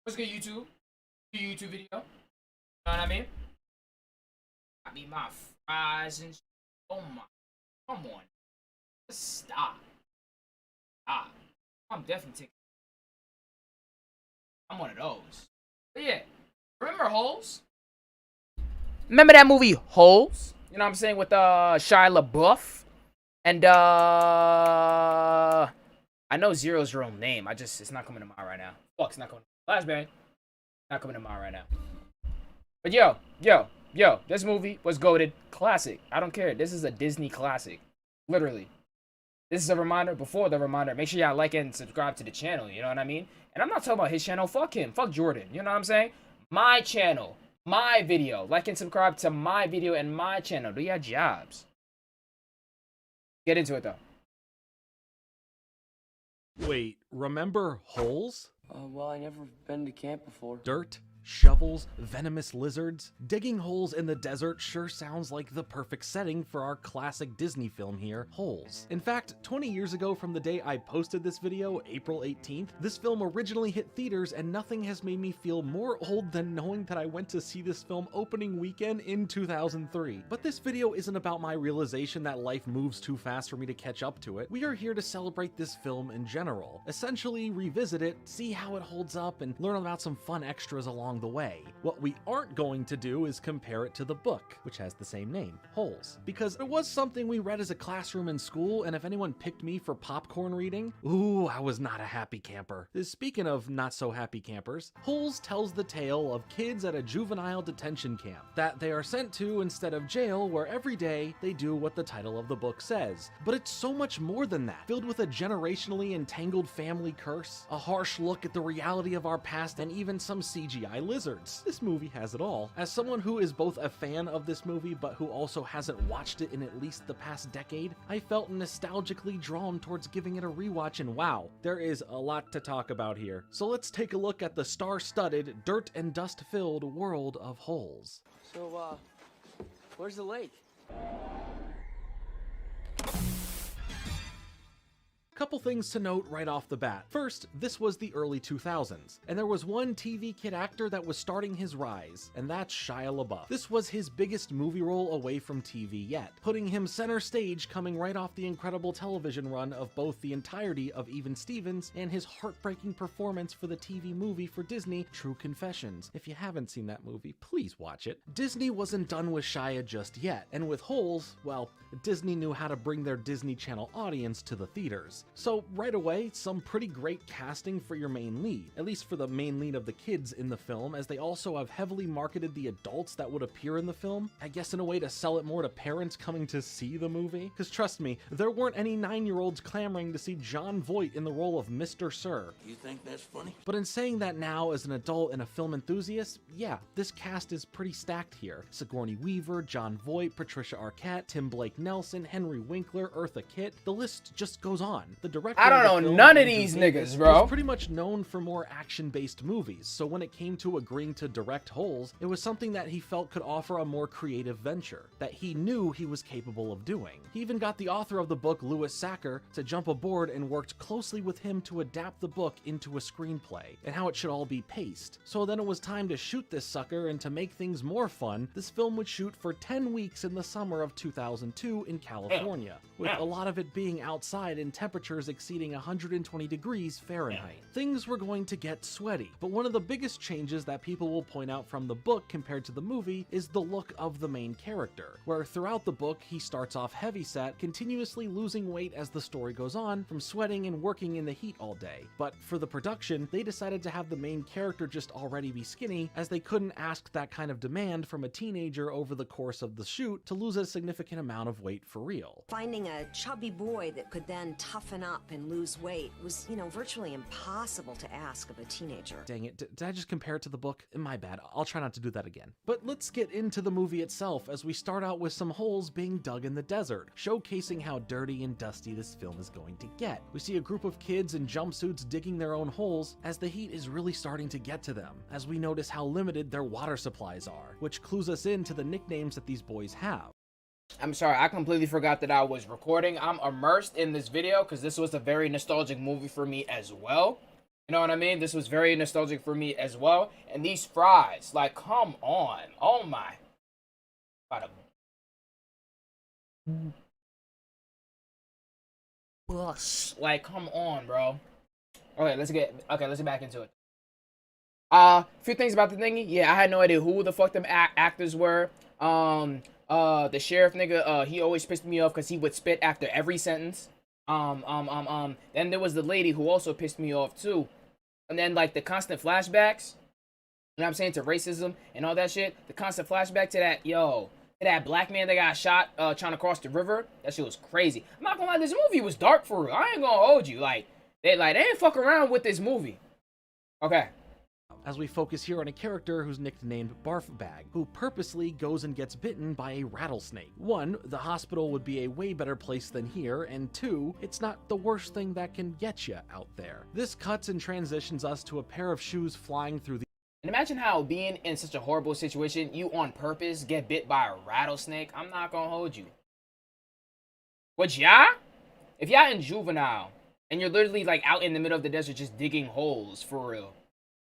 What's good, YouTube? New YouTube video. You know what I mean? I mean my fries and oh my, come on, just stop. Stop. I'm definitely taking. I'm one of those. But yeah, remember Holes? Remember that movie Holes? You know what I'm saying, with Shia LaBeouf and I know Zero's your own name. It's not coming to mind right now. Fuck, it's not coming. Flashbang. Not coming to mind right now. But yo, this movie was goated. Classic. I don't care. This is a Disney classic. Literally. This is a reminder before the reminder. Make sure y'all like and subscribe to the channel. You know what I mean? And I'm not talking about his channel. Fuck him. Fuck Jordan. You know what I'm saying? My channel. My video. Like and subscribe to my video and my channel. Do your jobs. Get into it though. Wait, remember Holes? Well, I never been to camp before. Dirt, shovels, venomous lizards. Digging holes in the desert sure sounds like the perfect setting for our classic Disney film here, Holes. In fact, 20 years ago from the day I posted this video, April 18th, this film originally hit theaters, and nothing has made me feel more old than knowing that I went to see this film opening weekend in 2003. But this video isn't about my realization that life moves too fast for me to catch up to it. We are here to celebrate this film in general. Essentially revisit it, see how it holds up, and learn about some fun extras along the way. What we aren't going to do is compare it to the book, which has the same name, Holes, because it was something we read as a classroom in school, and if anyone picked me for popcorn reading, ooh, I was not a happy camper. Speaking of not so happy campers, Holes tells the tale of kids at a juvenile detention camp that they are sent to instead of jail, where every day they do what the title of the book says. But it's so much more than that, filled with a generationally entangled family curse, a harsh look at the reality of our past, and even some CGI lizards. This movie has it all. As someone who is both a fan of this movie but who also hasn't watched it in at least the past decade, I felt nostalgically drawn towards giving it a rewatch, and wow, there is a lot to talk about here. So let's take a look at the star-studded, dirt and dust-filled world of Holes. So, where's the lake? Couple things to note right off the bat. First, this was the early 2000s, and there was one TV kid actor that was starting his rise, and that's Shia LaBeouf. This was his biggest movie role away from TV yet, putting him center stage coming right off the incredible television run of both the entirety of Even Stevens and his heartbreaking performance for the TV movie for Disney, True Confessions. If you haven't seen that movie, please watch it. Disney wasn't done with Shia just yet, and with Holes, well, Disney knew how to bring their Disney Channel audience to the theaters. So right away, some pretty great casting for your main lead, at least for the main lead of the kids in the film, as they also have heavily marketed the adults that would appear in the film, I guess in a way to sell it more to parents coming to see the movie. Because trust me, there weren't any 9-year-olds clamoring to see Jon Voight in the role of Mr. Sir. You think that's funny? But in saying that now as an adult and a film enthusiast, yeah, this cast is pretty stacked here. Sigourney Weaver, Jon Voight, Patricia Arquette, Tim Blake Nelson, Henry Winkler, Eartha Kitt, the list just goes on. The director I don't of the know film, none of Andrew these Davis, niggas, bro. was pretty much known for more action-based movies, so when it came to agreeing to direct Holes, it was something that he felt could offer a more creative venture, that he knew he was capable of doing. He even got the author of the book, Louis Sacker, to jump aboard and worked closely with him to adapt the book into a screenplay, and how it should all be paced. So then it was time to shoot this sucker, and to make things more fun, this film would shoot for 10 weeks in the summer of 2002 in California, with a lot of it being outside in temperatures exceeding 120 degrees Fahrenheit. Things were going to get sweaty, but one of the biggest changes that people will point out from the book compared to the movie is the look of the main character, where throughout the book he starts off heavyset, continuously losing weight as the story goes on from sweating and working in the heat all day. But for the production, they decided to have the main character just already be skinny, as they couldn't ask that kind of demand from a teenager over the course of the shoot to lose a significant amount of weight for real. Finding a chubby boy that could then toughen up and lose weight was, virtually impossible to ask of a teenager. Dang it, did I just compare it to the book? My bad, I'll try not to do that again. But let's get into the movie itself, as we start out with some holes being dug in the desert, showcasing how dirty and dusty this film is going to get. We see a group of kids in jumpsuits digging their own holes, as the heat is really starting to get to them, as we notice how limited their water supplies are, which clues us into the nicknames that these boys have. I'm sorry, I completely forgot that I was recording. I'm immersed in this video because this was a very nostalgic movie for me as well. You know what I mean? This was very nostalgic for me as well. And these fries, like, come on. Oh my. About to... Like, come on, bro. Okay, let's get back into it. A few things about the thingy. Yeah, I had no idea who the fuck them actors were. The sheriff nigga, he always pissed me off because he would spit after every sentence. Then there was the lady who also pissed me off too. And then, like, the constant flashbacks, you know what I'm saying, to racism and all that shit. The constant flashback to that black man that got shot trying to cross the river. That shit was crazy. I'm not gonna lie, this movie was dark for real. I ain't gonna hold you. Like, they ain't fuck around with this movie. Okay. As we focus here on a character who's nicknamed Barfbag, who purposely goes and gets bitten by a rattlesnake. 1, the hospital would be a way better place than here, and 2, it's not the worst thing that can get you out there. This cuts and transitions us to a pair of shoes flying through the... And imagine how being in such a horrible situation, you on purpose get bit by a rattlesnake. I'm not gonna hold you. Would y'all? If y'all in Juvenile, and you're literally, like, out in the middle of the desert just digging holes, for real.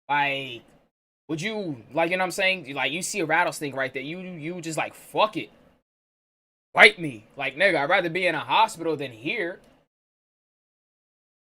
Like, would you, like, you know what I'm saying? Like, you see a rattlesnake right there, you just like, fuck it. Bite me. Like, nigga, I'd rather be in a hospital than here.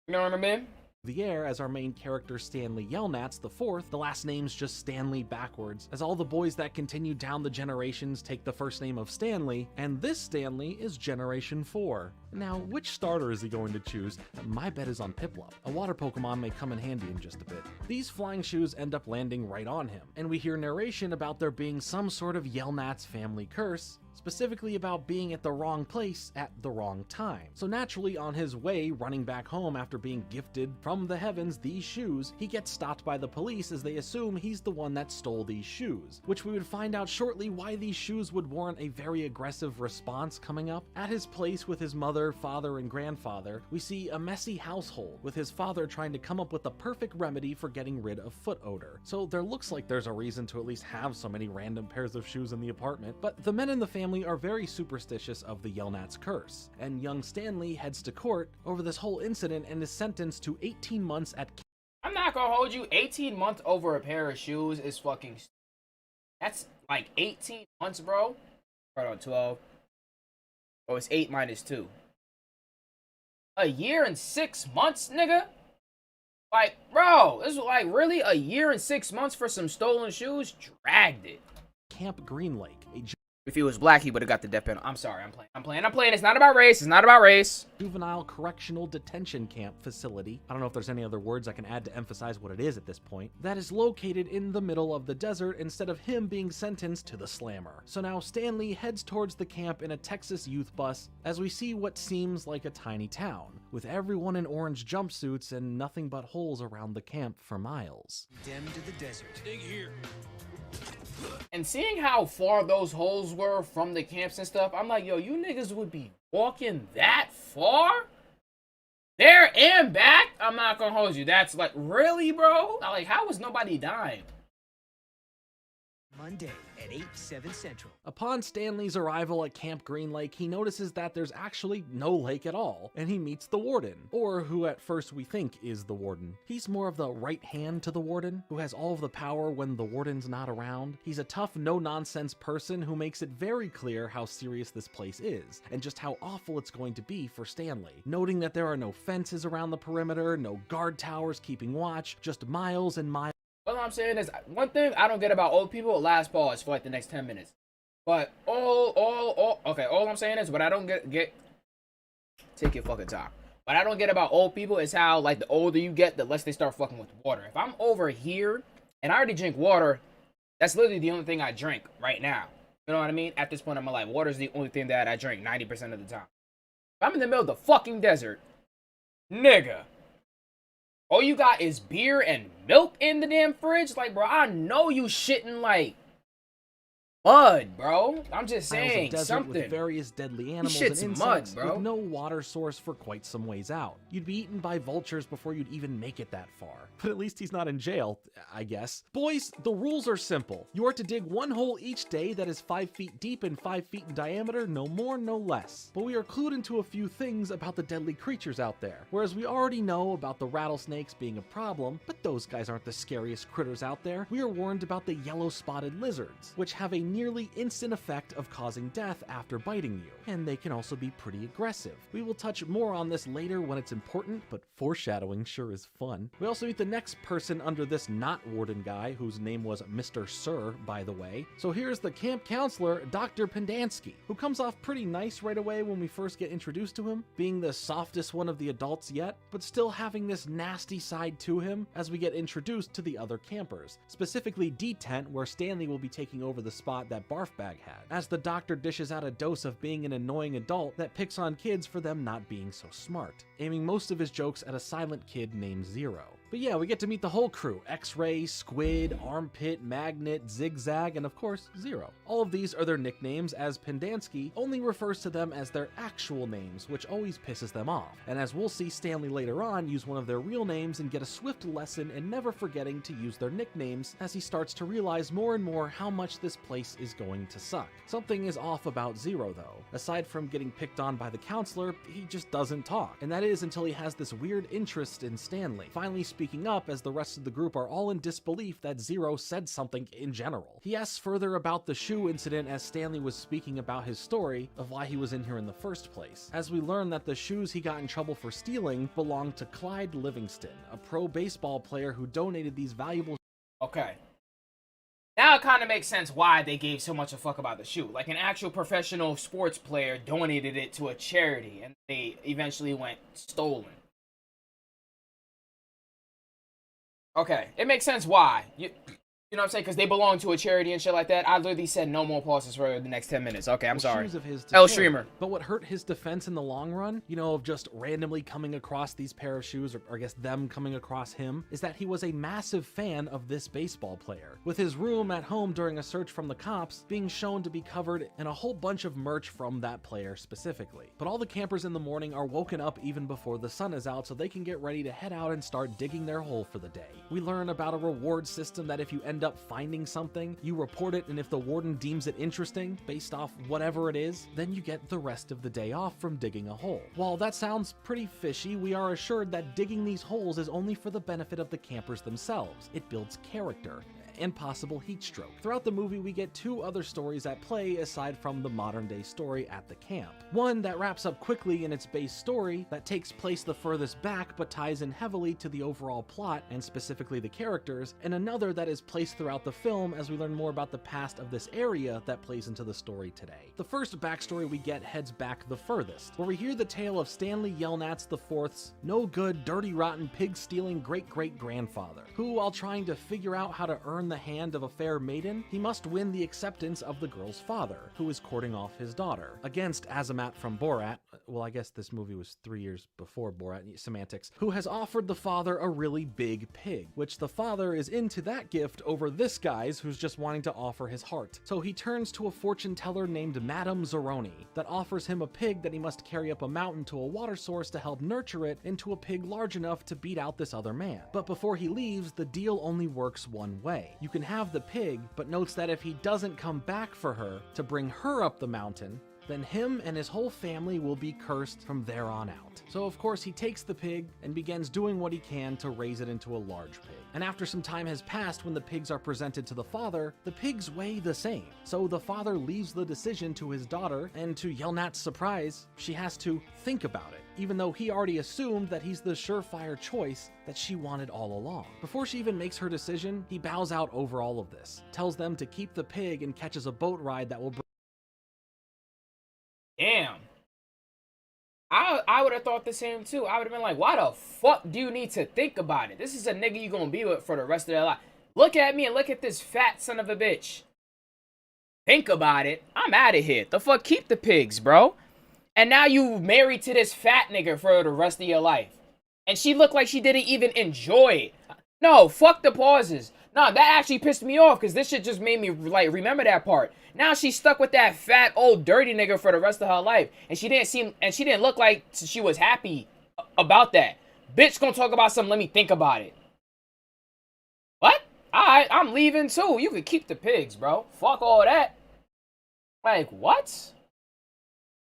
You know what I mean? The air as our main character Stanley Yelnats IV, the last name's just Stanley backwards, as all the boys that continue down the generations take the first name of Stanley, and this Stanley is Generation 4. Now, which starter is he going to choose? My bet is on Piplup. A water Pokemon may come in handy in just a bit. These flying shoes end up landing right on him, and we hear narration about there being some sort of Yelnats family curse, specifically about being at the wrong place at the wrong time. So naturally, on his way running back home after being gifted from the heavens these shoes, he gets stopped by the police as they assume he's the one that stole these shoes, which we would find out shortly why these shoes would warrant a very aggressive response coming up. At his place with his mother, father, and grandfather, we see a messy household, with his father trying to come up with the perfect remedy for getting rid of foot odor. So there looks like there's a reason to at least have so many random pairs of shoes in the apartment, but the men in the family are very superstitious of the Yelnats curse, and young Stanley heads to court over this whole incident and is sentenced to 18 months at... I'm not gonna hold you. 18 months over a pair of shoes is fucking... That's like 18 months, bro. Hold on, 12. Oh, it's 8 minus 2. A year and 6 months, nigga? Like, bro, this is like really a year and 6 months for some stolen shoes? Dragged it. Camp Green Lake, a if he was black, he would have got the death penalty. I'm sorry, I'm playing. It's not about race. It's not about race. Juvenile correctional detention camp facility. I don't know if there's any other words I can add to emphasize what it is at this point. That is located in the middle of the desert instead of him being sentenced to the slammer. So now Stanley heads towards the camp in a Texas youth bus as we see what seems like a tiny town, with everyone in orange jumpsuits and nothing but holes around the camp for miles. Condemned to the desert. Dig here. And seeing how far those holes were from the camps and stuff, I'm like, yo, you niggas would be walking that far? There and back? I'm not gonna hold you. That's like, really, bro? Like, how was nobody dying? Monday at 8, 7 Central. Upon Stanley's arrival at Camp Green Lake, he notices that there's actually no lake at all, and he meets the warden, or who at first we think is the warden. He's more of the right hand to the warden, who has all of the power when the warden's not around. He's a tough, no-nonsense person who makes it very clear how serious this place is, and just how awful it's going to be for Stanley, noting that there are no fences around the perimeter, no guard towers keeping watch, just miles and miles. All I'm saying is, one thing I don't get about old people, last pause for like the next 10 minutes. But all I'm saying is, what I don't get, take your fucking time. What I don't get about old people is how, like, the older you get, the less they start fucking with water. If I'm over here, and I already drink water, that's literally the only thing I drink right now. You know what I mean? At this point in my life, water is the only thing that I drink 90% of the time. If I'm in the middle of the fucking desert, nigga, all you got is beer and milk in the damn fridge? Like, bro, I know you shitting, like, mud, bro. I'm just Miles of saying desert something. with various deadly animals shit's and mud, insects bro. with no water source for quite some ways out. You'd be eaten by vultures before you'd even make it that far. But at least he's not in jail, I guess. Boys, the rules are simple. You are to dig one hole each day that is 5 feet deep and 5 feet in diameter, no more, no less. But we are clued into a few things about the deadly creatures out there. Whereas we already know about the rattlesnakes being a problem, but those guys aren't the scariest critters out there. We are warned about the yellow-spotted lizards, which have a nearly instant effect of causing death after biting you, and they can also be pretty aggressive. We will touch more on this later when it's important, but foreshadowing sure is fun. We also meet the next person under this not warden guy, whose name was Mr. Sir, by the way. So here's the camp counselor, Dr. Pendansky, who comes off pretty nice right away when we first get introduced to him, being the softest one of the adults yet, but still having this nasty side to him as we get introduced to the other campers, specifically D-Tent, where Stanley will be taking over the spot that Barfbag had, as the doctor dishes out a dose of being an annoying adult that picks on kids for them not being so smart, aiming most of his jokes at a silent kid named Zero. But yeah, we get to meet the whole crew: X-Ray, Squid, Armpit, Magnet, Zigzag, and of course, Zero. All of these are their nicknames, as Pendansky only refers to them as their actual names, which always pisses them off. And as we'll see Stanley later on use one of their real names and get a swift lesson in never forgetting to use their nicknames, as he starts to realize more and more how much this place is going to suck. Something is off about Zero though. Aside from getting picked on by the counselor, he just doesn't talk. And that is until he has this weird interest in Stanley, finally speaking up as the rest of the group are all in disbelief that Zero said something in general. He asks further about the shoe incident as Stanley was speaking about his story of why he was in here in the first place, as we learn that the shoes he got in trouble for stealing belonged to Clyde Livingston, a pro baseball player who donated these valuable. Okay. Now it kind of makes sense why they gave so much a fuck about the shoe. Like, an actual professional sports player donated it to a charity, and they eventually went stolen. Okay, it makes sense why. You know what I'm saying? Because they belong to a charity and shit like that. I literally said no more pauses for the next 10 minutes. Okay, I'm sorry. Shoes of his to L carry. Streamer. But what hurt his defense in the long run, you know, of just randomly coming across these pair of shoes, or I guess them coming across him, is that he was a massive fan of this baseball player, with his room at home during a search from the cops being shown to be covered in a whole bunch of merch from that player specifically. But all the campers in the morning are woken up even before the sun is out so they can get ready to head out and start digging their hole for the day. We learn about a reward system that if you end up finding something, you report it, and if the warden deems it interesting, based off whatever it is, then you get the rest of the day off from digging a hole. While that sounds pretty fishy, we are assured that digging these holes is only for the benefit of the campers themselves. It builds character and possible heat stroke. Throughout the movie, we get two other stories at play aside from the modern day story at the camp. One that wraps up quickly in its base story that takes place the furthest back but ties in heavily to the overall plot and specifically the characters, and another that is placed throughout the film as we learn more about the past of this area that plays into the story today. The first backstory we get heads back the furthest, where we hear the tale of Stanley Yelnats IV's no good, dirty, rotten, pig-stealing great-great-grandfather, who, while trying to figure out how to earn the hand of a fair maiden, he must win the acceptance of the girl's father, who is courting off his daughter, against Azamat from Borat. Well, I guess this movie was 3 years before Borat, semantics, who has offered the father a really big pig, which the father is into that gift over this guy's who's just wanting to offer his heart. So he turns to a fortune teller named Madame Zeroni that offers him a pig that he must carry up a mountain to a water source to help nurture it into a pig large enough to beat out this other man. But before he leaves, the deal only works one way. You can have the pig, but notes that if he doesn't come back for her to bring her up the mountain, then him and his whole family will be cursed from there on out. So of course he takes the pig and begins doing what he can to raise it into a large pig. And after some time has passed when the pigs are presented to the father, the pigs weigh the same. So the father leaves the decision to his daughter, and to Yelnat's surprise, she has to think about it, even though he already assumed that he's the surefire choice that she wanted all along. Before she even makes her decision, he bows out over all of this, tells them to keep the pig, and catches a boat ride that will bring. Damn. I would have thought the same too. I would have been like, why the fuck do you need to think about it? This is a nigga you gonna be with for the rest of their life. Look at me and look at this fat son of a bitch. Think about it. I'm out of here. The fuck, keep the pigs, bro. And now you married to this fat nigga for the rest of your life. And she looked like she didn't even enjoy it. No, fuck the pauses. No, that actually pissed me off because this shit just made me like remember that part. Now she's stuck with that fat old dirty nigga for the rest of her life, and she didn't look like she was happy about that. Bitch gonna talk about something. Let me think about it. What? Alright, I'm leaving too. You can keep the pigs, bro. Fuck all that. Like what?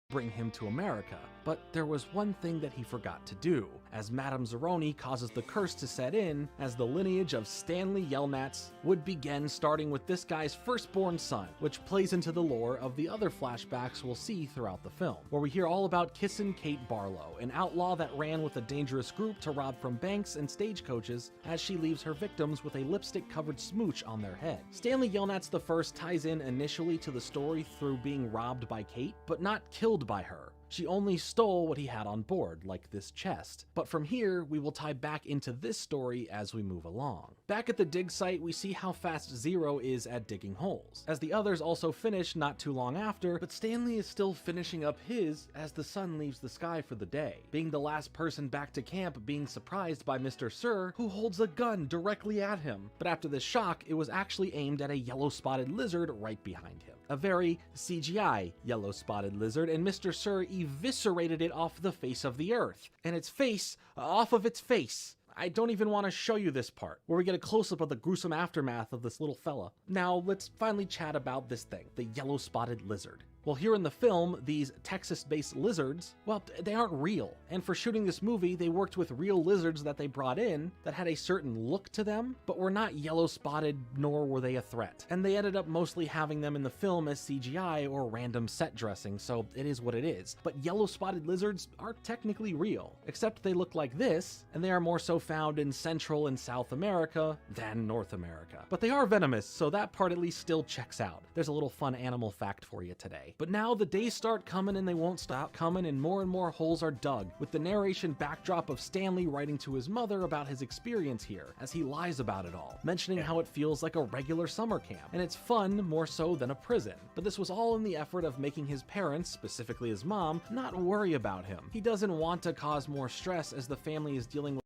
Bring him to America, but there was one thing that he forgot to do, as Madame Zeroni causes the curse to set in, as the lineage of Stanley Yelnats would begin, starting with this guy's firstborn son, which plays into the lore of the other flashbacks we'll see throughout the film, where we hear all about Kissin' Kate Barlow, an outlaw that ran with a dangerous group to rob from banks and stagecoaches as she leaves her victims with a lipstick-covered smooch on their head. Stanley Yelnats I ties in initially to the story through being robbed by Kate, but not killed by her. She only stole what he had on board, like this chest. But from here, we will tie back into this story as we move along. Back at the dig site, we see how fast Zero is at digging holes, as the others also finish not too long after, but Stanley is still finishing up his as the sun leaves the sky for the day, being the last person back to camp, being surprised by Mr. Sir, who holds a gun directly at him. But after this shock, it was actually aimed at a yellow-spotted lizard right behind him. A very CGI yellow-spotted lizard, and Mr. Sir eviscerated it off the face of the earth. And its face, off of its face. I don't even want to show you this part, where we get a close-up of the gruesome aftermath of this little fella. Now, let's finally chat about this thing, the yellow-spotted lizard. Well, here in the film, these Texas-based lizards, well, they aren't real. And for shooting this movie, they worked with real lizards that they brought in that had a certain look to them, but were not yellow-spotted, nor were they a threat. And they ended up mostly having them in the film as CGI or random set dressing, so it is what it is. But yellow-spotted lizards are technically real, except they look like this, and they are more so found in Central and South America than North America. But they are venomous, so that part at least still checks out. There's a little fun animal fact for you today. But now the days start coming and they won't stop coming, and more holes are dug, with the narration backdrop of Stanley writing to his mother about his experience here, as he lies about it all, mentioning how it feels like a regular summer camp, and it's fun more so than a prison. But this was all in the effort of making his parents, specifically his mom, not worry about him. He doesn't want to cause more stress as the family is dealing with—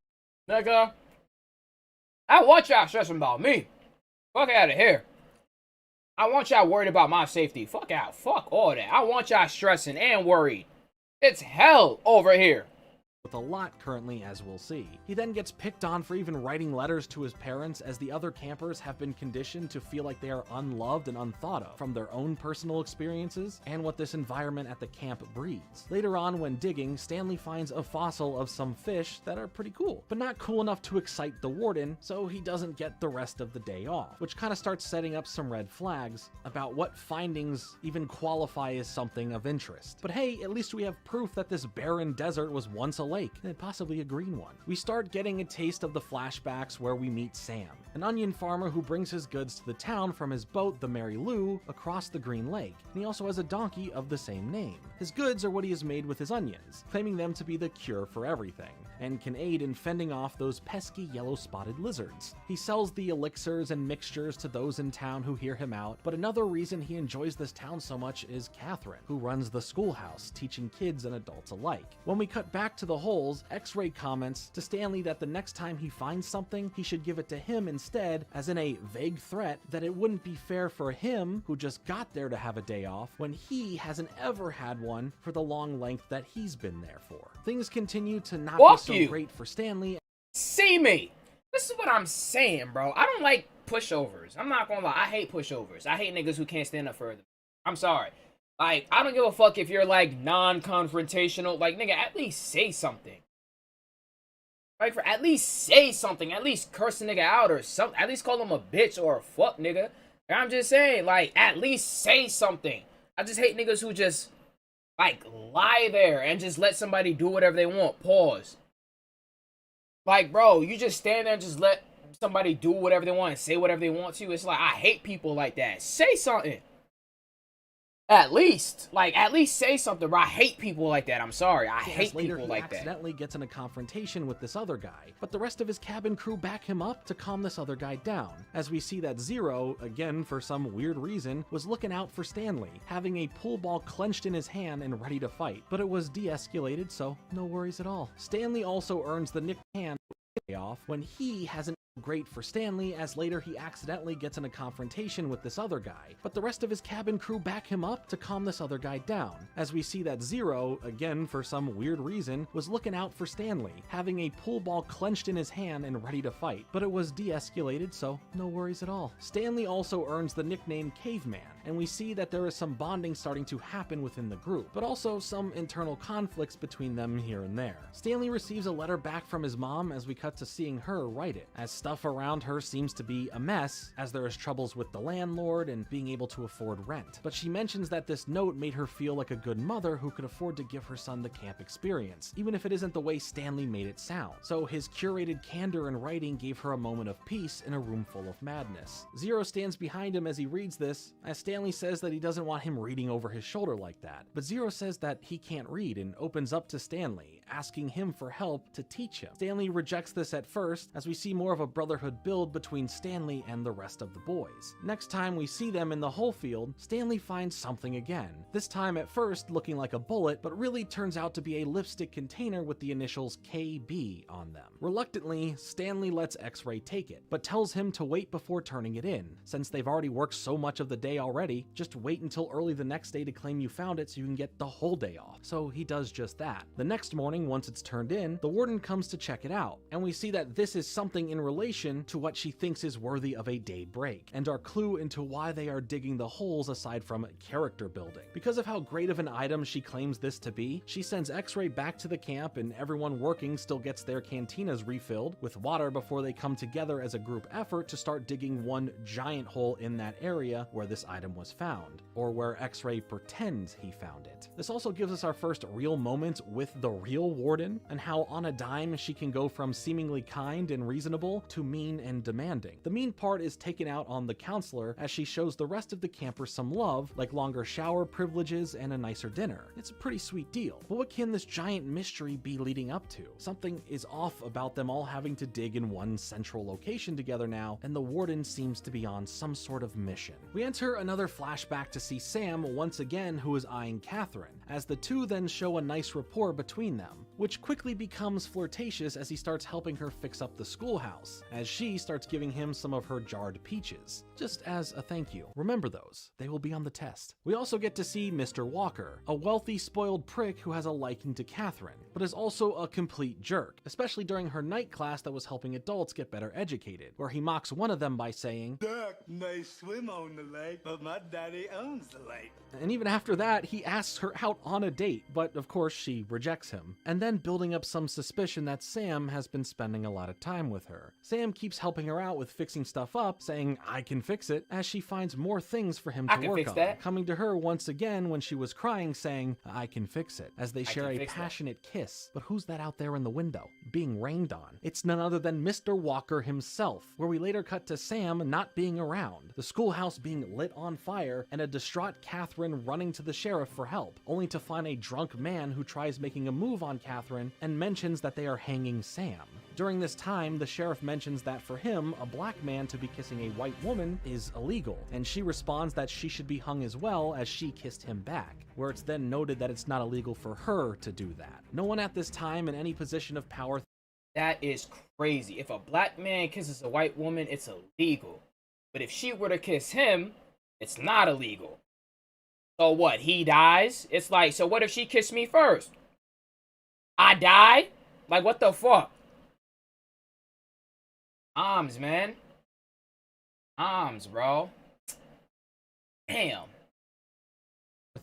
Nigga, I want y'all stressing about me. Fuck out of here. I want y'all worried about my safety. Fuck out. Fuck all that. I want y'all stressing and worried. It's hell over here. with a lot currently, as we'll see. He then gets picked on for even writing letters to his parents, as the other campers have been conditioned to feel like they are unloved and unthought of from their own personal experiences and what this environment at the camp breeds. Later on, when digging, Stanley finds a fossil of some fish that are pretty cool, but not cool enough to excite the warden, so he doesn't get the rest of the day off, which kind of starts setting up some red flags about what findings even qualify as something of interest. But hey, at least we have proof that this barren desert was once a lake, and possibly a green one. We start getting a taste of the flashbacks where we meet Sam, an onion farmer who brings his goods to the town from his boat, the Mary Lou, across the Green Lake, and he also has a donkey of the same name. His goods are what he has made with his onions, claiming them to be the cure for everything, and can aid in fending off those pesky yellow-spotted lizards. He sells the elixirs and mixtures to those in town who hear him out, but another reason he enjoys this town so much is Catherine, who runs the schoolhouse, teaching kids and adults alike. When we cut back to the holes, X-Ray comments to Stanley that the next time he finds something, he should give it to him instead, as in a vague threat that it wouldn't be fair for him, who just got there to have a day off, when he hasn't ever had one for the long length that he's been there for. Things continue to not be so great for Stanley. See me! This is what I'm saying, bro. I don't like pushovers. I'm not gonna lie. I hate pushovers. I hate niggas who can't stand up for them. I'm sorry. Like, I don't give a fuck if you're, like, non-confrontational. Like, nigga, at least say something. Like, for at least say something. At least curse a nigga out or something. At least call him a bitch or a fuck, nigga. Like, I'm just saying, like, at least say something. I just hate niggas who just, like, lie there and just let somebody do whatever they want. Pause. Like, bro, you just stand there and just let somebody do whatever they want and say whatever they want to. It's like, I hate people like that. Say something. At least say something, bro. I hate people like that. I'm sorry. I hate people like that. He accidentally gets in a confrontation with this other guy, but the rest of his cabin crew back him up to calm this other guy down, as we see that Zero, again for some weird reason, was looking out for Stanley, having a pool ball clenched in his hand and ready to fight, but it was de-escalated, so no worries at all. Stanley also earns the Nick Hand off when he has an Great for Stanley, as later he accidentally gets in a confrontation with this other guy, but the rest of his cabin crew back him up to calm this other guy down, as we see that Zero, again for some weird reason, was looking out for Stanley, having a pool ball clenched in his hand and ready to fight, but it was de-escalated, so no worries at all. Stanley also earns the nickname Caveman, and we see that there is some bonding starting to happen within the group, but also some internal conflicts between them here and there. Stanley receives a letter back from his mom as we cut to seeing her write it, as stuff around her seems to be a mess, as there is troubles with the landlord and being able to afford rent. But she mentions that this note made her feel like a good mother who could afford to give her son the camp experience, even if it isn't the way Stanley made it sound. So his curated candor in writing gave her a moment of peace in a room full of madness. Zero stands behind him as he reads this, as Stanley says that he doesn't want him reading over his shoulder like that. But Zero says that he can't read and opens up to Stanley, asking him for help to teach him. Stanley rejects this at first, as we see more of a brotherhood build between Stanley and the rest of the boys. Next time we see them in the whole field, Stanley finds something again. This time at first looking like a bullet, but really turns out to be a lipstick container with the initials KB on them. Reluctantly, Stanley lets X-Ray take it, but tells him to wait before turning it in. Since they've already worked so much of the day already, just wait until early the next day to claim you found it so you can get the whole day off. So he does just that. The next morning, once it's turned in, the warden comes to check it out, and we see that this is something in relation to what she thinks is worthy of a day break, and our clue into why they are digging the holes aside from character building. Because of how great of an item she claims this to be, she sends X-Ray back to the camp, and everyone working still gets their cantinas refilled with water before they come together as a group effort to start digging one giant hole in that area where this item was found, or where X-Ray pretends he found it. This also gives us our first real moment with the real warden, and how on a dime she can go from seemingly kind and reasonable to mean and demanding. The mean part is taken out on the counselor, as she shows the rest of the campers some love, like longer shower privileges and a nicer dinner. It's a pretty sweet deal. But what can this giant mystery be leading up to? Something is off about them all having to dig in one central location together now, and the warden seems to be on some sort of mission. We enter another flashback to see Sam once again, who is eyeing Catherine, as the two then show a nice rapport between them, which quickly becomes flirtatious as he starts helping her fix up the schoolhouse, as she starts giving him some of her jarred peaches, just as a thank you. Remember those, they will be on the test. We also get to see Mr. Walker, a wealthy, spoiled prick who has a liking to Catherine, but is also a complete jerk, especially during her night class that was helping adults get better educated, where he mocks one of them by saying, "Duck may swim on the lake, but my daddy owns the lake." And even after that, he asks her out on a date, but of course she rejects him, and then building up some suspicion that Sam has been spending a lot of time with her. Sam keeps helping her out with fixing stuff up, saying, "I can fix it," as she finds more things for him to work on, coming to her once again when she was crying, saying, "I can fix it," as they share a passionate kiss. But who's that out there in the window, being rained on? It's none other than Mr. Walker himself, where we later cut to Sam not being around, the schoolhouse being lit on fire, and a distraught Catherine running to the sheriff for help, only to find a drunk man who tries making a move on Catherine and mentions that they are hanging Sam. During this time, the sheriff mentions that for him, a black man to be kissing a white woman is illegal, and she responds that she should be hung as well, as she kissed him back, where it's then noted that it's not illegal for her to do that. No one at this time in any position of power. That is crazy. If a black man kisses a white woman, it's illegal. But if she were to kiss him, it's not illegal. So what, he dies? It's like, so what if she kissed me first? I die? Like, what the fuck? Arms, man. Arms, bro. Damn.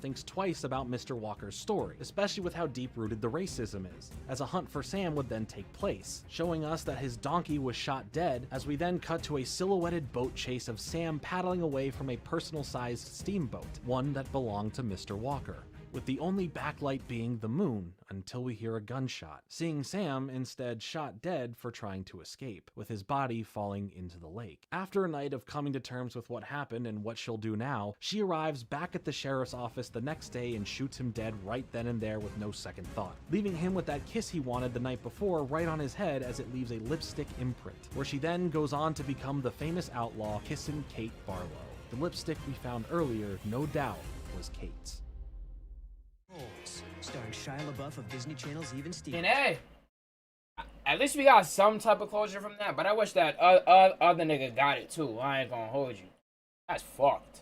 Thinks twice about Mr. Walker's story, especially with how deep-rooted the racism is, as a hunt for Sam would then take place, showing us that his donkey was shot dead, as we then cut to a silhouetted boat chase of Sam paddling away from a personal-sized steamboat, one that belonged to Mr. Walker, with the only backlight being the moon, until we hear a gunshot, seeing Sam instead shot dead for trying to escape, with his body falling into the lake. After a night of coming to terms with what happened and what she'll do now, she arrives back at the sheriff's office the next day and shoots him dead right then and there with no second thought, leaving him with that kiss he wanted the night before right on his head, as it leaves a lipstick imprint, where she then goes on to become the famous outlaw Kissin' Kate Barlow. The lipstick we found earlier, no doubt, was Kate's. Holes, starring Shia LaBeouf of Disney Channel's Even And Stevens. hey, At least we got some type of closure from that, but I wish that other nigga got it too. I ain't gonna hold you. That's fucked.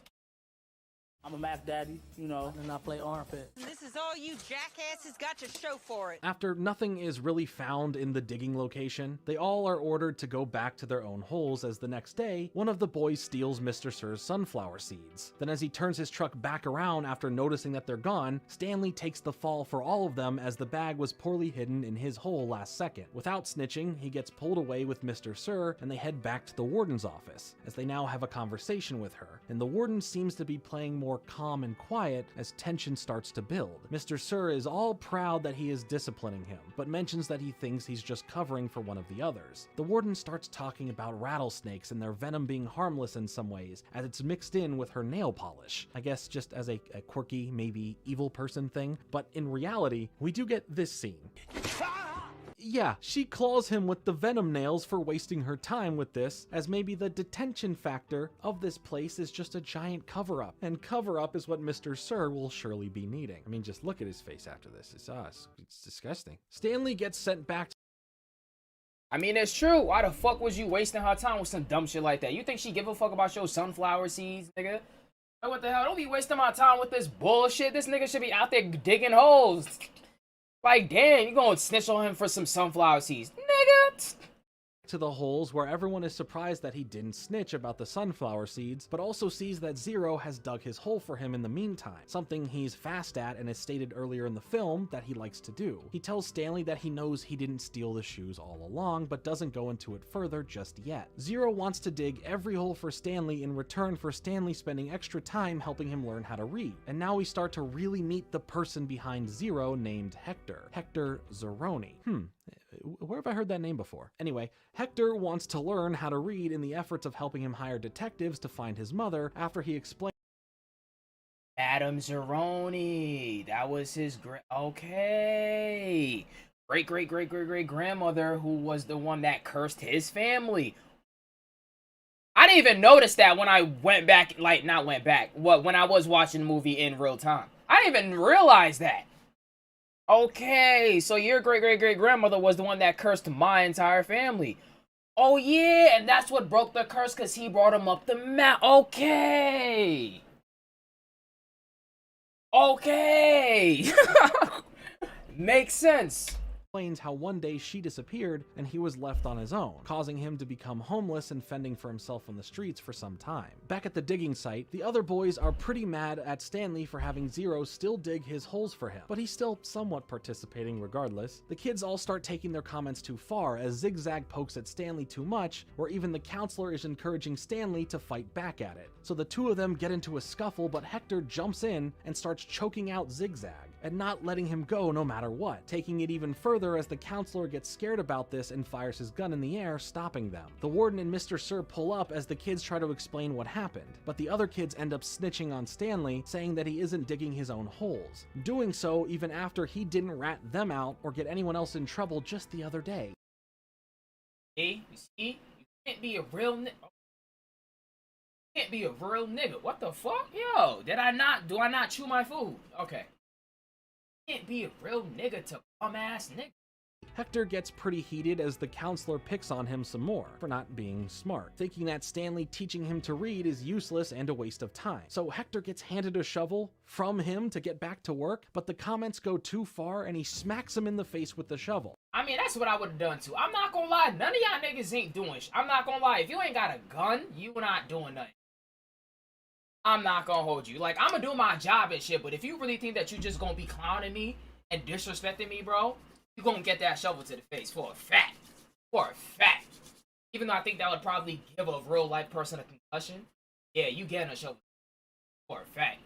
I'm a math daddy, you know, and I play armpit. This is all you jackasses got to show for it. After nothing is really found in the digging location, they all are ordered to go back to their own holes as the next day, one of the boys steals Mr. Sir's sunflower seeds. Then as he turns his truck back around after noticing that they're gone, Stanley takes the fall for all of them as the bag was poorly hidden in his hole last second. Without snitching, he gets pulled away with Mr. Sir and they head back to the warden's office, as they now have a conversation with her, and the warden seems to be playing more calm and quiet as tension starts to build. Mr. Sir is all proud that he is disciplining him, but mentions that he thinks he's just covering for one of the others. The warden starts talking about rattlesnakes and their venom being harmless in some ways, as it's mixed in with her nail polish. I guess just as a quirky, maybe evil person thing, but in reality, we do get this scene. Yeah, she claws him with the venom nails for wasting her time with this, as maybe the detention factor of this place is just a giant cover-up, and cover-up is what Mr. Sir will surely be needing. I mean, just look at his face after this. It's disgusting. Stanley gets sent back to I mean, it's true. Why the fuck was you wasting her time with some dumb shit like that? You think she give a fuck about your sunflower seeds, nigga? Like, what the hell? Don't be wasting my time with this bullshit. This nigga should be out there digging holes. Like, damn, you gonna snitch on him for some sunflower seeds, nigga? to the holes where everyone is surprised that he didn't snitch about the sunflower seeds, but also sees that Zero has dug his hole for him in the meantime, something he's fast at and is stated earlier in the film that he likes to do. He tells Stanley that he knows he didn't steal the shoes all along, but doesn't go into it further just yet. Zero wants to dig every hole for Stanley in return for Stanley spending extra time helping him learn how to read. And now we start to really meet the person behind Zero named Hector. Hector Zeroni. Where have I heard that name before? Anyway, Hector wants to learn how to read in the efforts of helping him hire detectives to find his mother after he explains Adam Zeroni. That was his great grandmother who was the one that cursed his family. I didn't even notice that when I went back, when I was watching the movie in real time. I didn't even realize that. Okay, so your great grandmother was the one that cursed my entire family. Oh yeah, and that's what broke the curse because he brought him up the map. Okay. Makes sense. how one day she disappeared and he was left on his own, causing him to become homeless and fending for himself on the streets for some time. Back at the digging site, the other boys are pretty mad at Stanley for having Zero still dig his holes for him, but he's still somewhat participating regardless. The kids all start taking their comments too far as Zigzag pokes at Stanley too much, where even the counselor is encouraging Stanley to fight back at it. So the two of them get into a scuffle, but Hector jumps in and starts choking out Zigzag and not letting him go no matter what, taking it even further as the counselor gets scared about this and fires his gun in the air, stopping them. The warden and Mr. Sir pull up as the kids try to explain what happened, but the other kids end up snitching on Stanley, saying that he isn't digging his own holes, doing so even after he didn't rat them out or get anyone else in trouble just the other day. Hey, you see? You can't be a real nigga. You can't be a real nigga. What the fuck? Yo, do I not chew my food? Okay. Can't be a real nigga to bum-ass nigga. Hector gets pretty heated as the counselor picks on him some more for not being smart, thinking that Stanley teaching him to read is useless and a waste of time. So Hector gets handed a shovel from him to get back to work, but the comments go too far and he smacks him in the face with the shovel. I mean, that's what I would have done too. I'm not gonna lie, none of y'all niggas ain't doing shit. I'm not gonna lie, if you ain't got a gun, you not doing nothing. I'm not gonna hold you. Like, I'm gonna do my job and shit, but if you really think that you just gonna be clowning me and disrespecting me, bro, you gonna get that shovel to the face for a fact. For a fact. Even though I think that would probably give a real life person a concussion, yeah, you getting a shovel for a fact.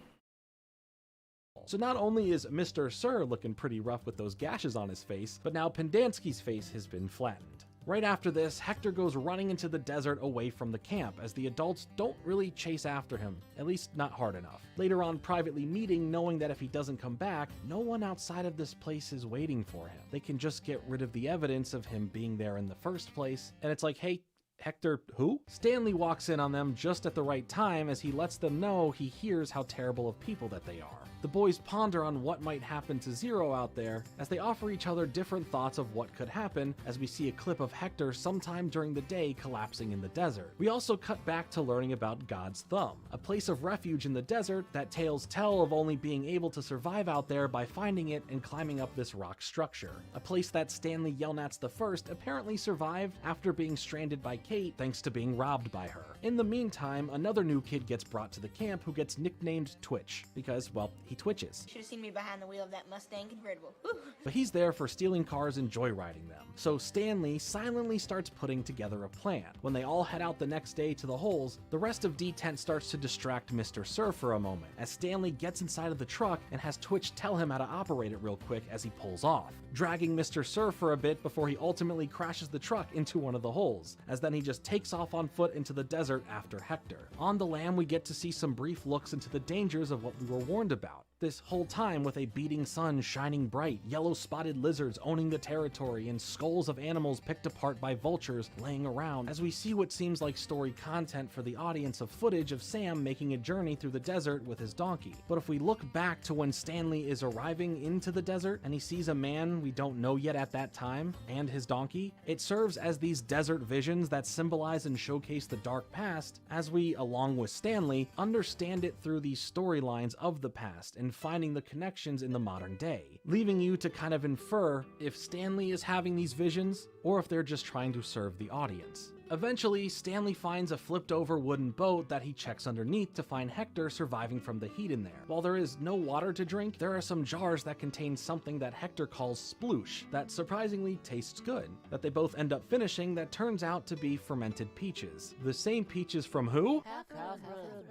So not only is Mr. Sir looking pretty rough with those gashes on his face, but now Pendansky's face has been flattened. Right after this, Hector goes running into the desert away from the camp, as the adults don't really chase after him, at least not hard enough. Later on, privately meeting, knowing that if he doesn't come back, no one outside of this place is waiting for him. They can just get rid of the evidence of him being there in the first place, and it's like, hey, Hector, who? Stanley walks in on them just at the right time as he lets them know he hears how terrible of people that they are. The boys ponder on what might happen to Zero out there as they offer each other different thoughts of what could happen as we see a clip of Hector sometime during the day collapsing in the desert. We also cut back to learning about God's Thumb, a place of refuge in the desert that tales tell of only being able to survive out there by finding it and climbing up this rock structure. A place that Stanley Yelnats I apparently survived after being stranded by Kate thanks to being robbed by her. In the meantime, another new kid gets brought to the camp who gets nicknamed Twitch because, well, he twitches. Should have seen me behind the wheel of that Mustang convertible. But he's there for stealing cars and joyriding them. So Stanley silently starts putting together a plan. When they all head out the next day to the holes, the rest of D-Tent starts to distract Mr. Sir for a moment, as Stanley gets inside of the truck and has Twitch tell him how to operate it real quick as he pulls off, dragging Mr. Sir for a bit before he ultimately crashes the truck into one of the holes, as then he just takes off on foot into the desert after Hector. On the lam, we get to see some brief looks into the dangers of what we were warned about. This whole time with a beating sun shining bright, yellow-spotted lizards owning the territory, and skulls of animals picked apart by vultures laying around, as we see what seems like story content for the audience of footage of Sam making a journey through the desert with his donkey. But if we look back to when Stanley is arriving into the desert and he sees a man we don't know yet at that time, and his donkey, it serves as these desert visions that symbolize and showcase the dark past, as we, along with Stanley, understand it through these storylines of the past and finding the connections in the modern day, leaving you to kind of infer if Stanley is having these visions or if they're just trying to serve the audience. Eventually, Stanley finds a flipped over wooden boat that he checks underneath to find Hector surviving from the heat in there. While there is no water to drink, there are some jars that contain something that Hector calls sploosh that surprisingly tastes good, that they both end up finishing that turns out to be fermented peaches. The same peaches from who?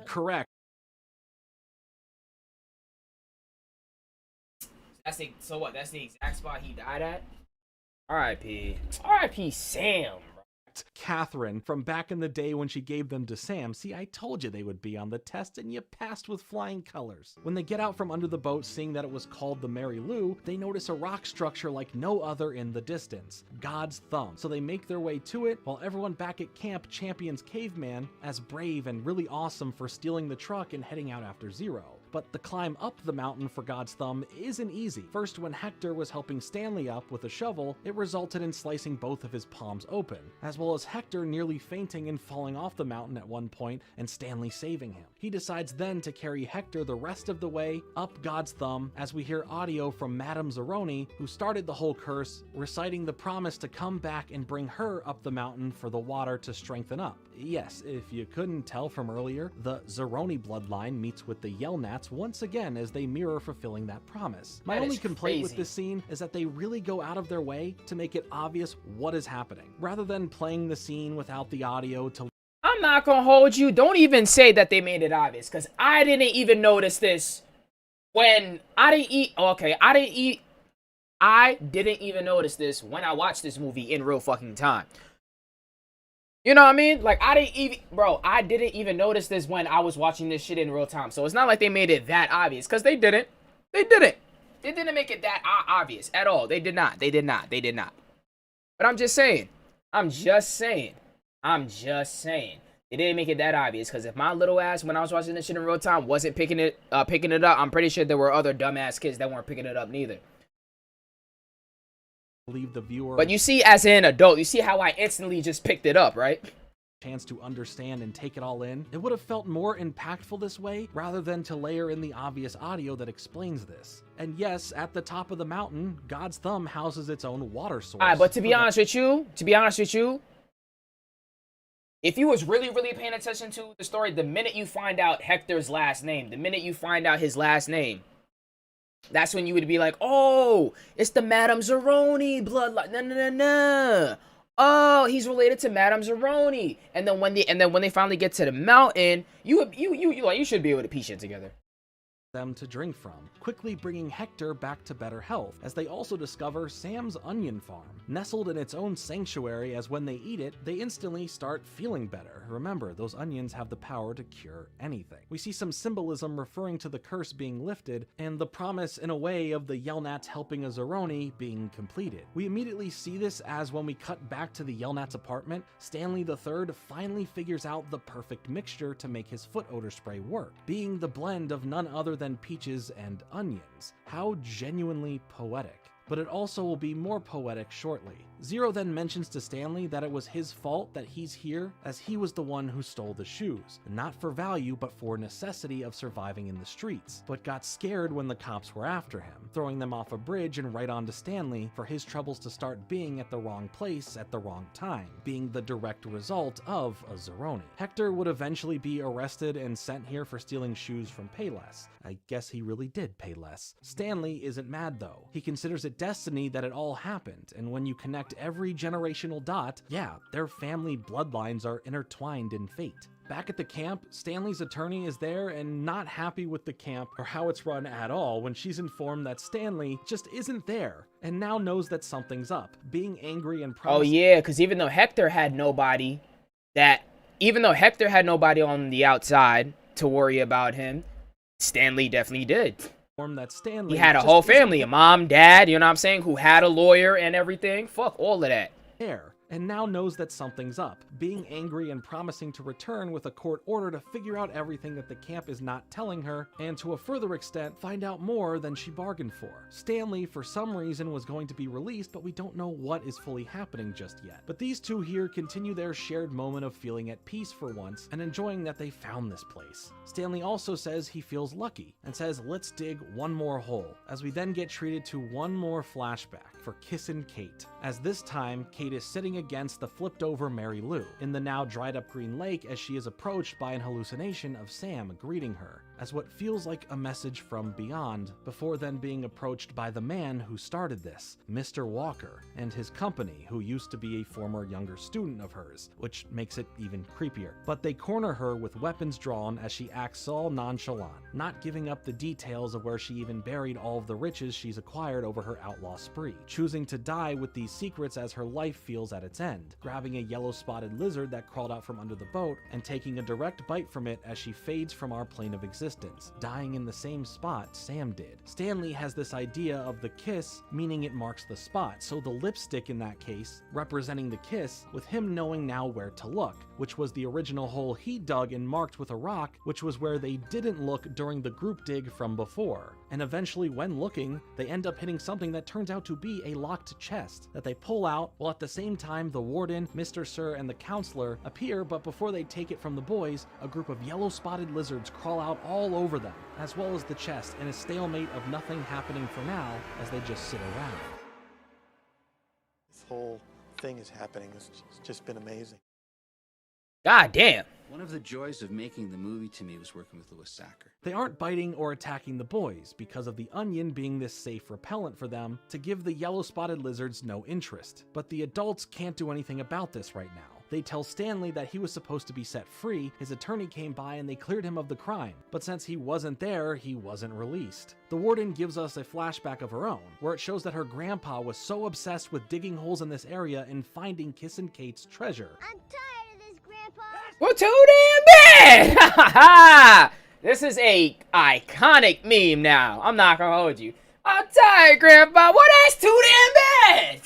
Correct. So what? That's the exact spot he died at? R.I.P. R.I.P. Sam. Catherine, from back in the day when she gave them to Sam. See, I told you they would be on the test and you passed with flying colors. When they get out from under the boat, seeing that it was called the Mary Lou, they notice a rock structure like no other in the distance, God's Thumb. So they make their way to it while everyone back at camp champions Caveman as brave and really awesome for stealing the truck and heading out after Zero. But the climb up the mountain for God's Thumb isn't easy. First, when Hector was helping Stanley up with a shovel, it resulted in slicing both of his palms open, as well as Hector nearly fainting and falling off the mountain at one point and Stanley saving him. He decides then to carry Hector the rest of the way up God's Thumb as we hear audio from Madame Zeroni, who started the whole curse, reciting the promise to come back and bring her up the mountain for the water to strengthen up. Yes, if you couldn't tell from earlier, the Zeroni bloodline meets with the Yelnats once again as they mirror fulfilling that promise. My only complaint with this scene is that they really go out of their way to make it obvious what is happening, rather than playing the scene without the audio to... I'm not gonna hold you. Don't even say that they made it obvious, because I didn't even notice this when I didn't even notice this when I watched this movie in real fucking time. You know what I mean? Like, I didn't even notice this when I was watching this shit in real time. So it's not like they made it that obvious, because they didn't. They didn't make it that obvious at all. They did not. But I'm just saying. They didn't make it that obvious, because if my little ass, when I was watching this shit in real time, wasn't picking it up, I'm pretty sure there were other dumbass kids that weren't picking it up neither. Leave the viewer, but you see, as an adult, you see how I instantly just picked it up, right? Chance to understand and take it all in. It would have felt more impactful this way rather than to layer in the obvious audio that explains this. And yes, at the top of the mountain, God's Thumb houses its own water source. Alright, but to be honest with you, if you was really paying attention to the story, the minute you find out Hector's last name, that's when you would be like, oh, it's the Madame Zeroni bloodline. No. Oh, he's related to Madame Zeroni. And then when they finally get to the mountain, you should be able to piece it together. them to drink from, quickly bringing Hector back to better health, as they also discover Sam's onion farm, nestled in its own sanctuary, as when they eat it, they instantly start feeling better. Remember, those onions have the power to cure anything. We see some symbolism referring to the curse being lifted, and the promise in a way of the Yelnats helping a Zeroni being completed. We immediately see this as when we cut back to the Yelnats' apartment, Stanley III finally figures out the perfect mixture to make his foot odor spray work, being the blend of none other than peaches and onions. How genuinely poetic. But it also will be more poetic shortly. Zero then mentions to Stanley that it was his fault that he's here, as he was the one who stole the shoes, not for value but for necessity of surviving in the streets, but got scared when the cops were after him, throwing them off a bridge and right onto Stanley for his troubles to start being at the wrong place at the wrong time, being the direct result of a Zeroni. Hector would eventually be arrested and sent here for stealing shoes from Payless. I guess he really did pay less. Stanley isn't mad though. He considers it destiny that it all happened, and when you connect every generational dot, yeah, their family bloodlines are intertwined in fate. Back at the camp, Stanley's attorney is there and not happy with the camp or how it's run at all when she's informed that Stanley just isn't there and now knows that something's up, being angry and Oh yeah, because even though Hector had nobody on the outside to worry about him, Stanley definitely did. That Stanley He had a whole family, a mom, dad, you know what I'm saying, who had a lawyer and everything. Fuck all of that. There, and now knows that something's up, being angry and promising to return with a court order to figure out everything that the camp is not telling her, and to a further extent, find out more than she bargained for. Stanley, for some reason, was going to be released, but we don't know what is fully happening just yet. But these two here continue their shared moment of feeling at peace for once, and enjoying that they found this place. Stanley also says he feels lucky, and says let's dig one more hole, as we then get treated to one more flashback for Kissin' Kate, as this time, Kate is sitting against the flipped over Mary Lou, in the now dried up Green Lake, as she is approached by an hallucination of Sam greeting her, as what feels like a message from beyond, before then being approached by the man who started this, Mr. Walker, and his company, who used to be a former younger student of hers, which makes it even creepier. But they corner her with weapons drawn as she acts all nonchalant, not giving up the details of where she even buried all of the riches she's acquired over her outlaw spree, choosing to die with these secrets as her life feels at its end, grabbing a yellow-spotted lizard that crawled out from under the boat and taking a direct bite from it as she fades from our plane of existence, dying in the same spot Sam did. Stanley has this idea of the kiss, meaning it marks the spot, so the lipstick in that case, representing the kiss, with him knowing now where to look, which was the original hole he dug and marked with a rock, which was where they didn't look during the group dig from before. And eventually, when looking, they end up hitting something that turns out to be a locked chest that they pull out, while at the same time the warden, Mr. Sir, and the counselor appear, but before they take it from the boys, a group of yellow-spotted lizards crawl out all over them, as well as the chest, in a stalemate of nothing happening for now, as they just sit around. This whole thing is happening. It's just been amazing. God damn. One of the joys of making the movie to me was working with Louis Sacker. They aren't biting or attacking the boys because of the onion being this safe repellent for them to give the yellow-spotted lizards no interest. But the adults can't do anything about this right now. They tell Stanley that he was supposed to be set free, his attorney came by and they cleared him of the crime, but since he wasn't there, he wasn't released. The warden gives us a flashback of her own, where it shows that her grandpa was so obsessed with digging holes in this area and finding Kissin' Kate's treasure. I'm tired of this, Grandpa. Well, too damn bad! This is a iconic meme now. I'm not gonna hold you. I'm tired, Grandpa. Well, that's too damn bad!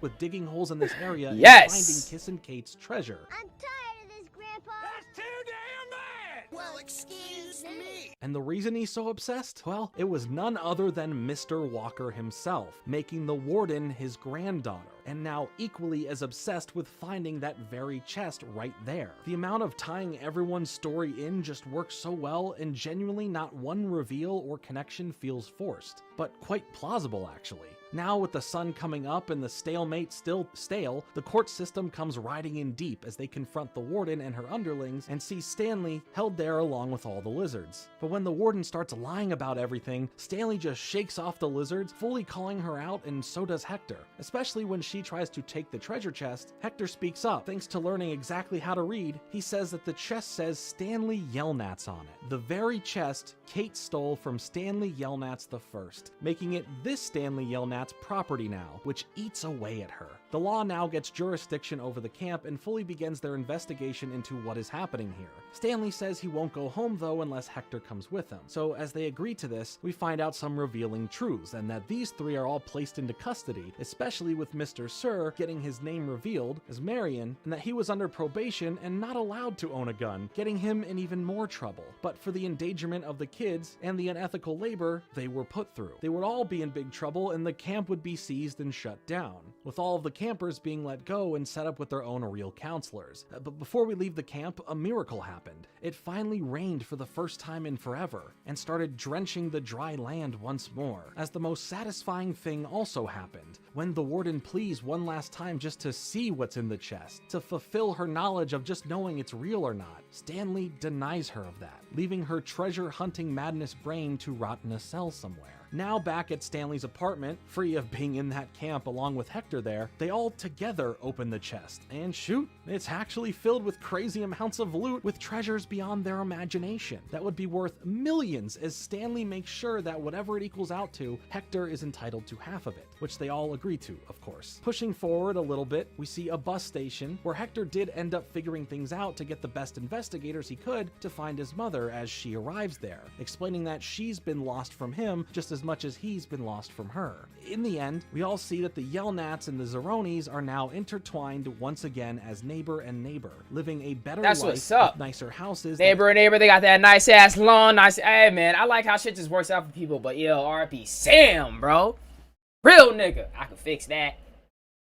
With digging holes in this area and yes. finding Kissin' Kate's treasure. I'm tired of this, Grandpa. That's too damn bad! Well, excuse me. And the reason he's so obsessed? Well, it was none other than Mr. Walker himself, making the warden his granddaughter, and now equally as obsessed with finding that very chest right there. The amount of tying everyone's story in just works so well, and genuinely not one reveal or connection feels forced, but quite plausible actually. Now with the sun coming up and the stalemate still stale, the court system comes riding in deep as they confront the warden and her underlings and see Stanley held there along with all the lizards. But when the warden starts lying about everything, Stanley just shakes off the lizards, fully calling her out, and so does Hector. Especially when she tries to take the treasure chest, Hector speaks up. Thanks to learning exactly how to read, he says that the chest says Stanley Yelnats on it. The very chest Kate stole from Stanley Yelnats I, making it this Stanley Yelnats property now, which eats away at her. The law now gets jurisdiction over the camp and fully begins their investigation into what is happening here. Stanley says he won't go home though unless Hector comes with him. So as they agree to this, we find out some revealing truths, and that these three are all placed into custody, especially with Mr. Sir getting his name revealed as Marion, and that he was under probation and not allowed to own a gun, getting him in even more trouble. But for the endangerment of the kids and the unethical labor they were put through, they would all be in big trouble and the camp would be seized and shut down, with all of the campers being let go and set up with their own real counselors. But before we leave the camp, a miracle happened. It finally rained for the first time in forever and started drenching the dry land once more, as the most satisfying thing also happened when the warden pleads one last time just to see what's in the chest, to fulfill her knowledge of just knowing it's real or not. Stanley denies her of that, leaving her treasure hunting madness brain to rot in a cell somewhere. Now back at Stanley's apartment, free of being in that camp along with Hector there, they all together open the chest, and shoot, it's actually filled with crazy amounts of loot with treasures beyond their imagination that would be worth millions, as Stanley makes sure that whatever it equals out to, Hector is entitled to half of it, which they all agree to, of course. Pushing forward a little bit, we see a bus station where Hector did end up figuring things out to get the best investigators he could to find his mother as she arrives there, explaining that she's been lost from him just as much as he's been lost from her. In the end, we all see that the Yelnats and the Zeronis are now intertwined once again as neighbor and neighbor, living a better life what's up. with nicer houses. Neighbor and neighbor, they got that nice ass lawn, nice. Hey man, I like how shit just works out for people, but yo, RP Sam, bro. Real nigga. I can fix that.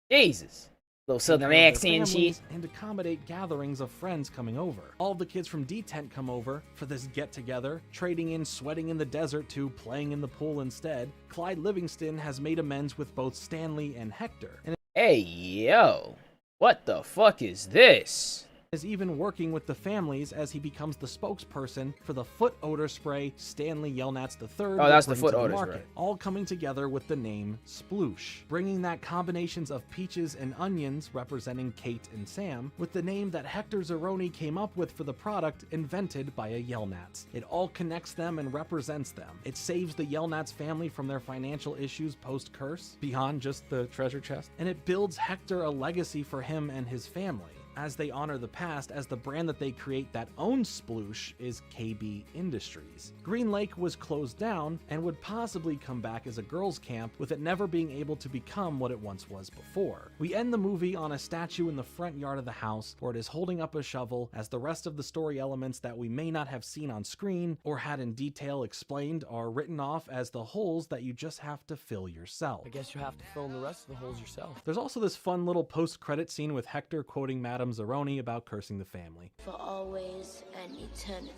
Jesus. Little southern accent and shit. And accommodate gatherings of friends coming over. All the kids from D-Tent come over for this get-together, trading in sweating in the desert to playing in the pool instead. Clyde Livingston has made amends with both Stanley and Hector, and hey, yo. What the fuck is this? is even working with the families as he becomes the spokesperson for the foot odor spray Stanley Yelnats III. Oh, that's the foot odor market, spray. all coming together with the name Sploosh, bringing that combinations of peaches and onions representing Kate and Sam with the name that Hector Zeroni came up with for the product invented by a Yelnats. It all connects them and represents them. It saves the Yelnats family from their financial issues post-curse, beyond just the treasure chest, and it builds Hector a legacy for him and his family, as they honor the past, as the brand that they create that owns Sploosh is KB Industries. Green Lake was closed down and would possibly come back as a girls' camp, with it never being able to become what it once was before. We end the movie on a statue in the front yard of the house where it is holding up a shovel, as the rest of the story elements that we may not have seen on screen or had in detail explained are written off as the holes that you just have to fill yourself. I guess you have to fill in the rest of the holes yourself. There's also this fun little post-credit scene with Hector quoting Madame Zeroni about cursing the family. For always and eternity.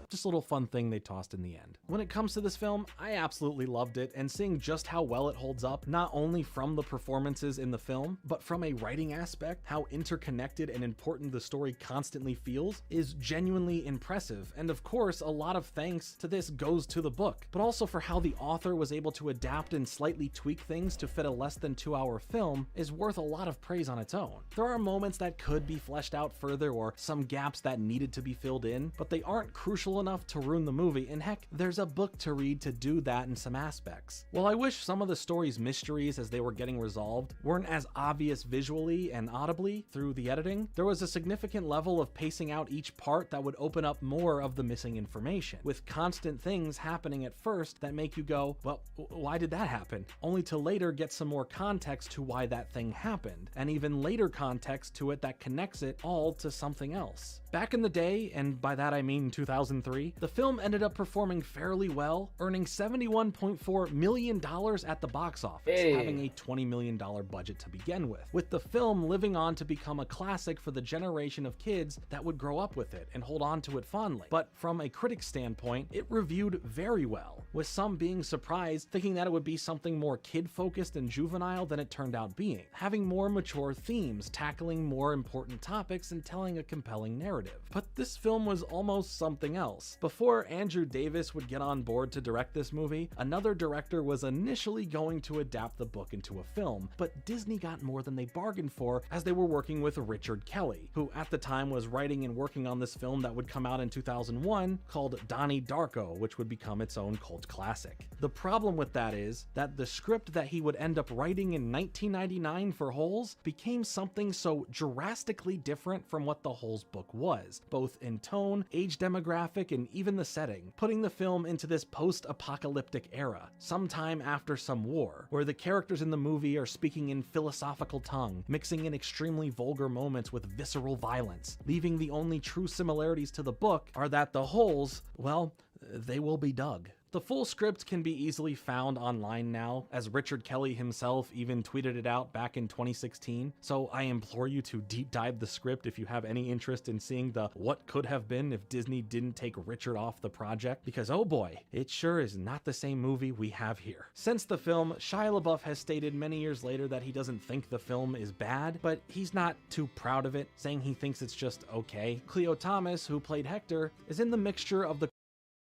Just a little fun thing they tossed in the end. When it comes to this film, I absolutely loved it, and seeing just how well it holds up, not only from the performances in the film, but from a writing aspect, how interconnected and important the story constantly feels, is genuinely impressive. And of course, a lot of thanks to this goes to the book, but also for how the author was able to adapt and slightly tweak things to fit a less than 2-hour film is worth a lot of praise on its own. There are moments that could be fleshed out further or some gaps that needed to be filled in, but they aren't crucial enough to ruin the movie, and heck, there's a book to read to do that in some aspects. While I wish some of the story's mysteries as they were getting resolved weren't as obvious visually and audibly through the editing, there was a significant level of pacing out each part that would open up more of the missing information, with constant things happening at first that make you go, well, why did that happen? Only to later get some more context to why that thing happened, and even later context to it that connects it all to something else. Back in the day, and by that I mean 2003, 2003, the film ended up performing fairly well, earning $71.4 million at the box office, having a $20 million budget to begin with the film living on to become a classic for the generation of kids that would grow up with it and hold on to it fondly. But from a critic's standpoint, it reviewed very well, with some being surprised, thinking that it would be something more kid-focused and juvenile than it turned out being, having more mature themes, tackling more important topics, and telling a compelling narrative. But this film was almost something else. Before Andrew Davis would get on board to direct this movie, another director was initially going to adapt the book into a film, but Disney got more than they bargained for as they were working with Richard Kelly, who at the time was writing and working on this film that would come out in 2001 called Donnie Darko, which would become its own cult classic. The problem with that is that the script that he would end up writing in 1999 for Holes became something so drastically different from what the Holes book was, both in tone, age demographic, and even the setting, putting the film into this post-apocalyptic era, sometime after some war, where the characters in the movie are speaking in philosophical tongue, mixing in extremely vulgar moments with visceral violence, leaving the only true similarities to the book are that the holes, well, they will be dug. The full script can be easily found online now, as Richard Kelly himself even tweeted it out back in 2016, so I implore you to deep dive the script if you have any interest in seeing the what could have been if Disney didn't take Richard off the project, because oh boy, it sure is not the same movie we have here. Since the film, Shia LaBeouf has stated many years later that he doesn't think the film is bad, but he's not too proud of it, saying he thinks it's just okay. Cleo Thomas, who played Hector, is in the mixture of the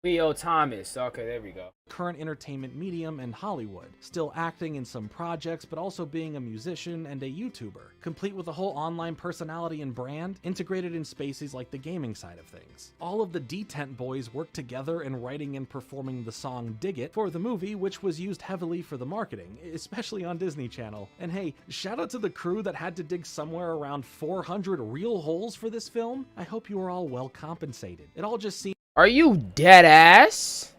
Cleo Thomas. Okay, there we go. Current entertainment medium and Hollywood, still acting in some projects, but also being a musician and a YouTuber, complete with a whole online personality and brand, integrated in spaces like the gaming side of things. All of the D-Tent boys worked together in writing and performing the song Dig It for the movie, which was used heavily for the marketing, especially on Disney Channel. And hey, shout out to the crew that had to dig somewhere around 400 real holes for this film. I hope you are all well compensated. It all just seems. Are you dead ass?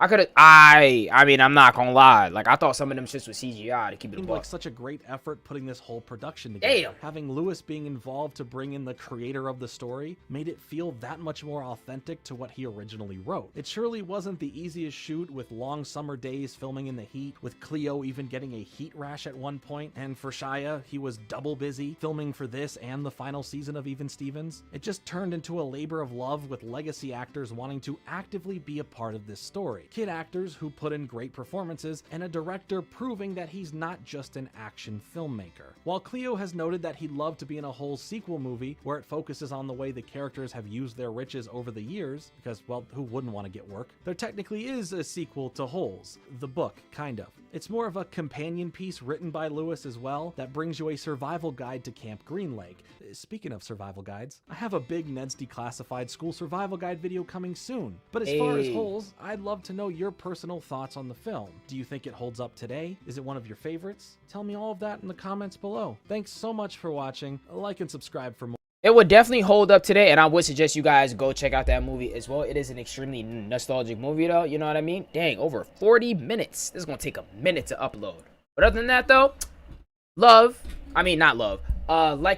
I mean, I'm not gonna lie. Like, I thought some of them shits was CGI to keep it a buck. Like such a great effort putting this whole production together. Damn. Having Lewis being involved to bring in the creator of the story made it feel that much more authentic to what he originally wrote. It surely wasn't the easiest shoot, with long summer days filming in the heat, with Cleo even getting a heat rash at one point, and for Shia, he was double busy filming for this and the final season of Even Stevens. It just turned into a labor of love, with legacy actors wanting to actively be a part of this story. Kid actors who put in great performances, and a director proving that he's not just an action filmmaker. While Cleo has noted that he'd love to be in a whole sequel movie where it focuses on the way the characters have used their riches over the years, because, well, who wouldn't want to get work? There technically is a sequel to Holes, the book, kind of. It's more of a companion piece written by Lewis as well that brings you a survival guide to Camp Green Lake. Speaking of survival guides, I have a big Ned's Declassified School Survival Guide video coming soon. But as far as Holes, I'd love to know your personal thoughts on the film. Do you think it holds up today? Is it one of your favorites? Tell me all of that in the comments below. Thanks so much for watching. Like and subscribe for more. It would definitely hold up today, and I would suggest you guys go check out that movie as well. It is an extremely nostalgic movie, though. You know what I mean? Dang, over 40 minutes. This is going to take a minute to upload. But other than that, though, like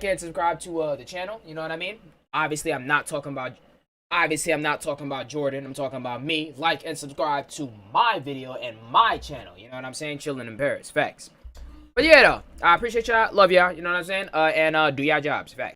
and subscribe to the channel. You know what I mean? Obviously, I'm not talking about Jordan. I'm talking about me. Like and subscribe to my video and my channel. You know what I'm saying? Chilling in Paris. Facts. But yeah, though, I appreciate y'all. Love y'all. You know what I'm saying? And do y'all jobs. Facts.